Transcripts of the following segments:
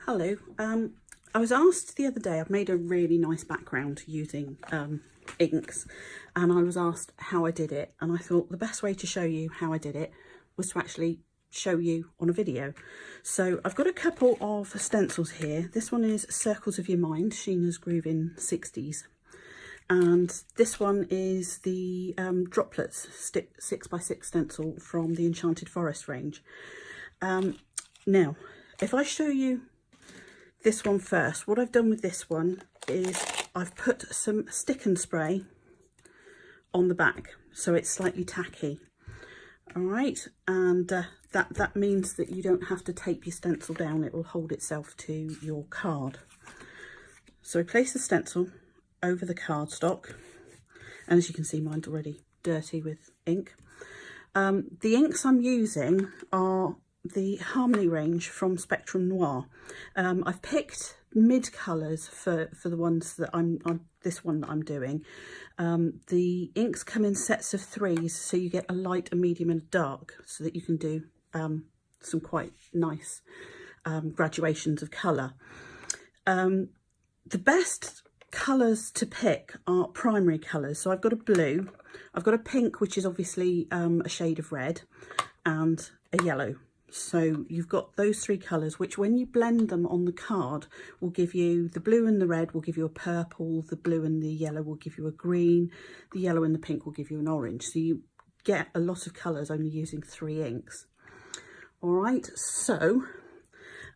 Hello, I was asked the other day, I've made a really nice background using inks, and I was asked how I did it, and I thought the best way to show you how I did it was to actually show you on a video. So I've got a couple of stencils here. This one is Circles of Your Mind, Sheena's Groovin' 60s. And this one is the Droplets 6x6 stencil from the Enchanted Forest range. Now, if I show you this one first, what I've done with this one is I've put some stick and spray on the back, so it's slightly tacky. All right, and that means that you don't have to tape your stencil down, it will hold itself to your card. So I place the stencil over the cardstock, and as you can see, mine's already dirty with ink. The inks I'm using are the Harmony range from Spectrum Noir. I've picked mid colours for the ones that this one that I'm doing. The inks come in sets of 3s, so you get a light, a medium and a dark, so that you can do some quite nice graduations of colour. The best colours to pick are primary colours. So I've got a blue, I've got a pink, which is obviously a shade of red, and a yellow. So you've got those 3 colours, which when you blend them on the card will give you, the blue and the red will give you a purple, the blue and the yellow will give you a green, the yellow and the pink will give you an orange. So you get a lot of colours only using 3 inks. All right, so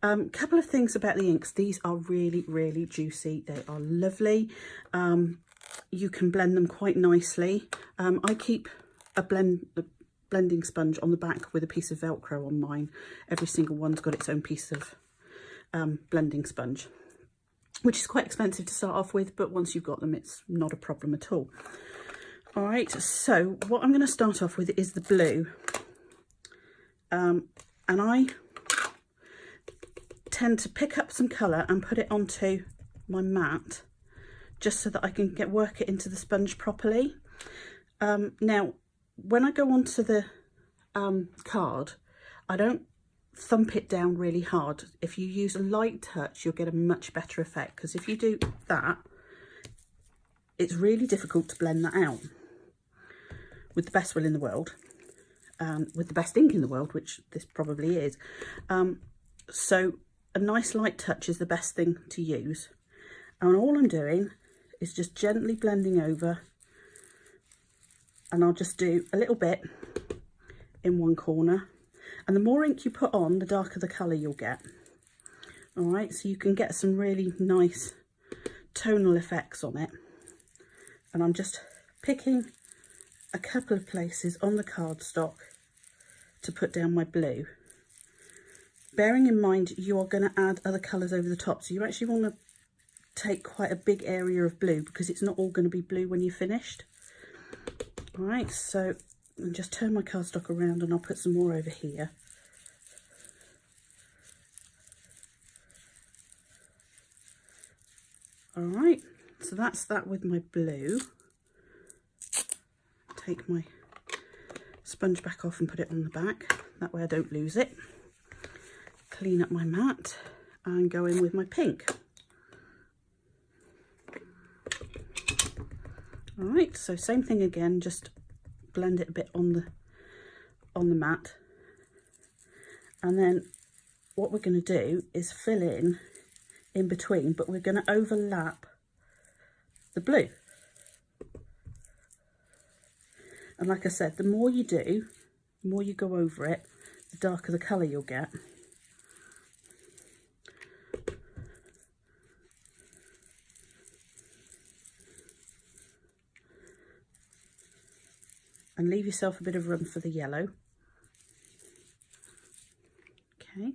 a couple of things about the inks. These are really, really juicy. They are lovely. You can blend them quite nicely. I keep a blending sponge on the back with a piece of Velcro on mine. Every single one's got its own piece of blending sponge, which is quite expensive to start off with, but once you've got them, it's not a problem at all. All right, so what I'm going to start off with is the blue. And I tend to pick up some colour and put it onto my mat, just so that I can work it into the sponge properly. Now, when I go onto the card, I don't thump it down really hard. If you use a light touch, you'll get a much better effect, because if you do that, it's really difficult to blend that out with the best will in the world, with the best ink in the world, which this probably is. So a nice light touch is the best thing to use. And all I'm doing is just gently blending over, and I'll just do a little bit in one corner. And the more ink you put on, the darker the colour you'll get. All right, so you can get some really nice tonal effects on it. And I'm just picking a couple of places on the cardstock to put down my blue. Bearing in mind, you are going to add other colours over the top, so you actually want to take quite a big area of blue, because it's not all going to be blue when you're finished. All right, so I'll just turn my cardstock around and I'll put some more over here. All right, so that's that with my blue. Take my sponge back off and put it on the back. That way I don't lose it. Clean up my mat and go in with my pink. All right, so same thing again, just blend it a bit on the mat. And then what we're going to do is fill in between, but we're going to overlap the blue. And like I said, the more you do, the more you go over it, the darker the colour you'll get. And leave yourself a bit of room for the yellow. Okay.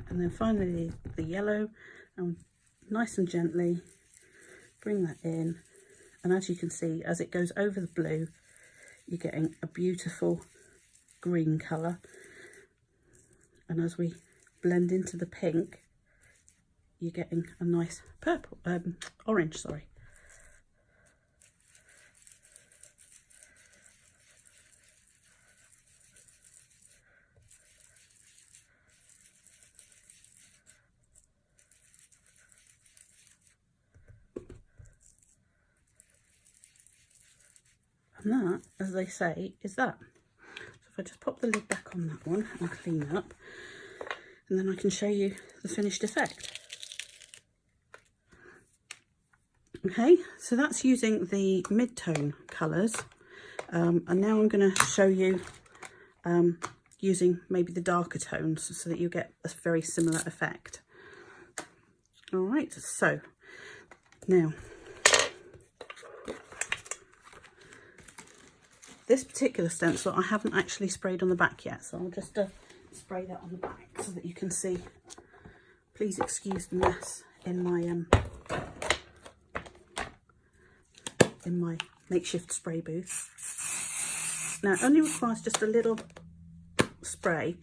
And then finally the yellow, and nice and gently bring that in. And as you can see, as it goes over the blue, you're getting a beautiful green colour, and as we blend into the pink, you're getting a nice purple, orange, sorry. And that, as they say, is that. So if I just pop the lid back on that one and clean up, and then I can show you the finished effect. Okay, so that's using the mid-tone colours, and now I'm going to show you using maybe the darker tones so that you get a very similar effect. All right, so now this particular stencil I haven't actually sprayed on the back yet, so I'll just spray that on the back so that you can see. Please excuse the mess in my makeshift spray booth. Now it only requires just a little spray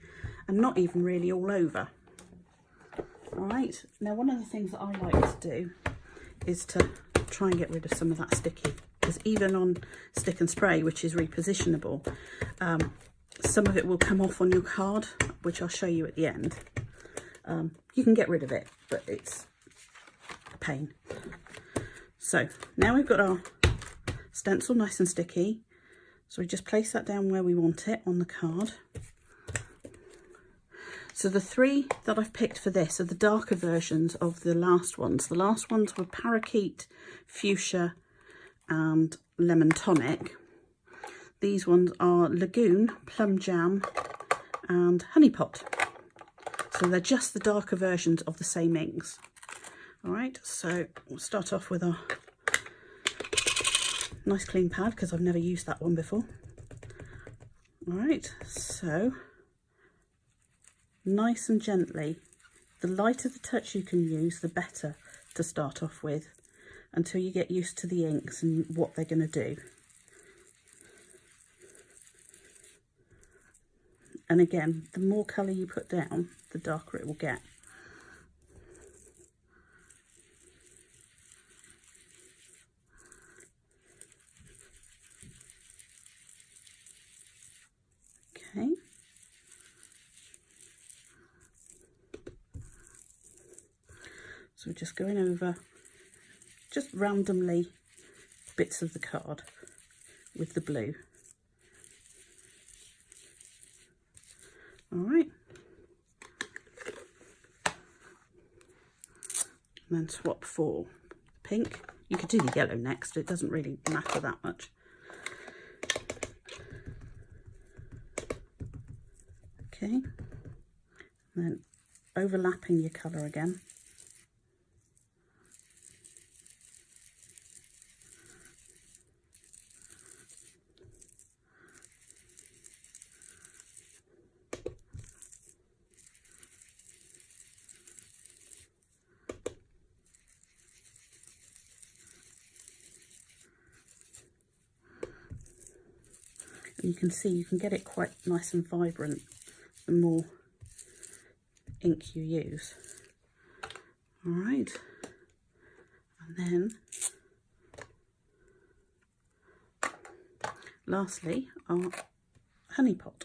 and not even really all over. Alright, now one of the things that I like to do is to try and get rid of some of that sticky, because even on stick and spray, which is repositionable, some of it will come off on your card, which I'll show you at the end. You can get rid of it, but it's a pain. So now we've got our stencil nice and sticky, so we just place that down where we want it on the card. So the three that I've picked for this are the darker versions of the last ones. The last ones were Parakeet, Fuchsia and Lemon Tonic. These ones are Lagoon, Plum Jam and Honey Pot. So they're just the darker versions of the same inks. All right, so we'll start off with our nice clean pad, because I've never used that one before. All right, so nice and gently, the lighter the touch you can use, the better to start off with, until you get used to the inks and what they're going to do. And again, the more colour you put down, the darker it will get. Okay. So we're just going over just randomly bits of the card with the blue. All right. And then swap for pink. You could do the yellow next, it doesn't really matter that much. Okay, and then overlapping your colour again. And you can see you can get it quite nice and vibrant the more ink you use. All right, and then lastly our honey pot.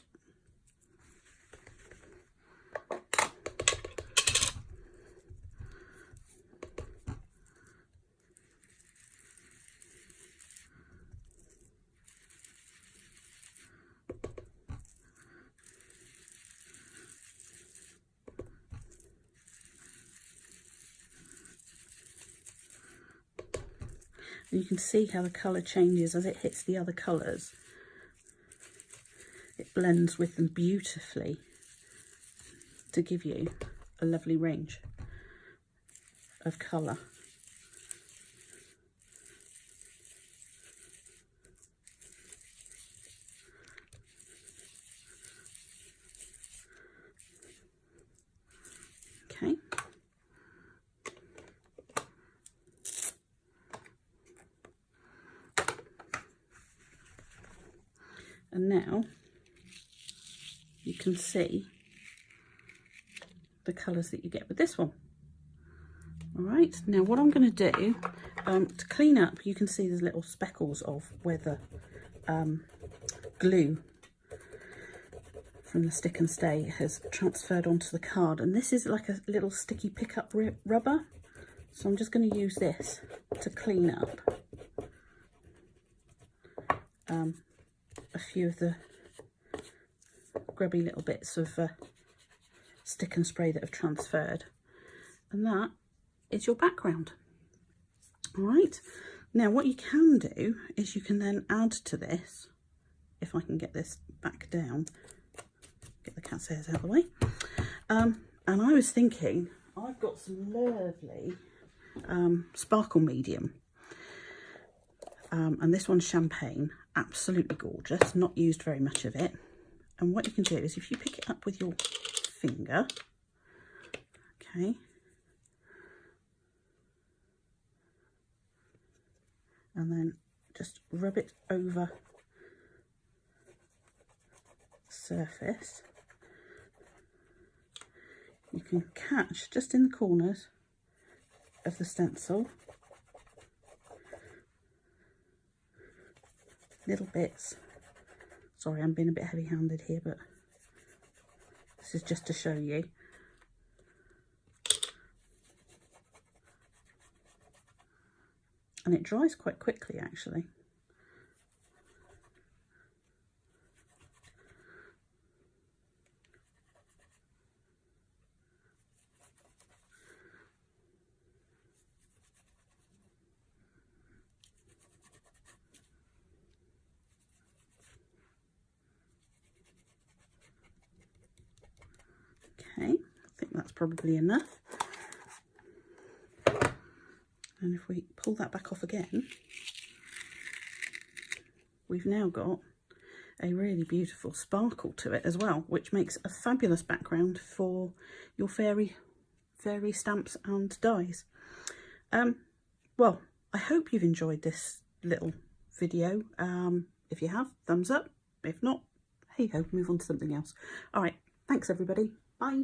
And you can see how the colour changes as it hits the other colours. It blends with them beautifully to give you a lovely range of colour. Okay. And now you can see the colours that you get with this one. All right, now what I'm going to do to clean up, you can see there's little speckles of where the glue from the stick and stay has transferred onto the card, and this is like a little sticky pickup rubber, so I'm just going to use this to clean up a few of the grubby little bits of stick and spray that have transferred, and that is your background. All right, now what you can do is you can then add to this, if I can get this back down, get the cat's hairs out of the way, and I was thinking I've got some lovely sparkle medium, and this one's champagne, absolutely gorgeous, not used very much of it. And what you can do is if you pick it up with your finger, okay, and then just rub it over the surface, you can catch just in the corners of the stencil little bits. Sorry, I'm being a bit heavy-handed here, but this is just to show you. And it dries quite quickly, actually. Okay, I think that's probably enough. And if we pull that back off again, we've now got a really beautiful sparkle to it as well, which makes a fabulous background for your fairy stamps and dies. Well, I hope you've enjoyed this little video. If you have, thumbs up. If not, hey ho, move on to something else. All right, thanks everybody. Bye.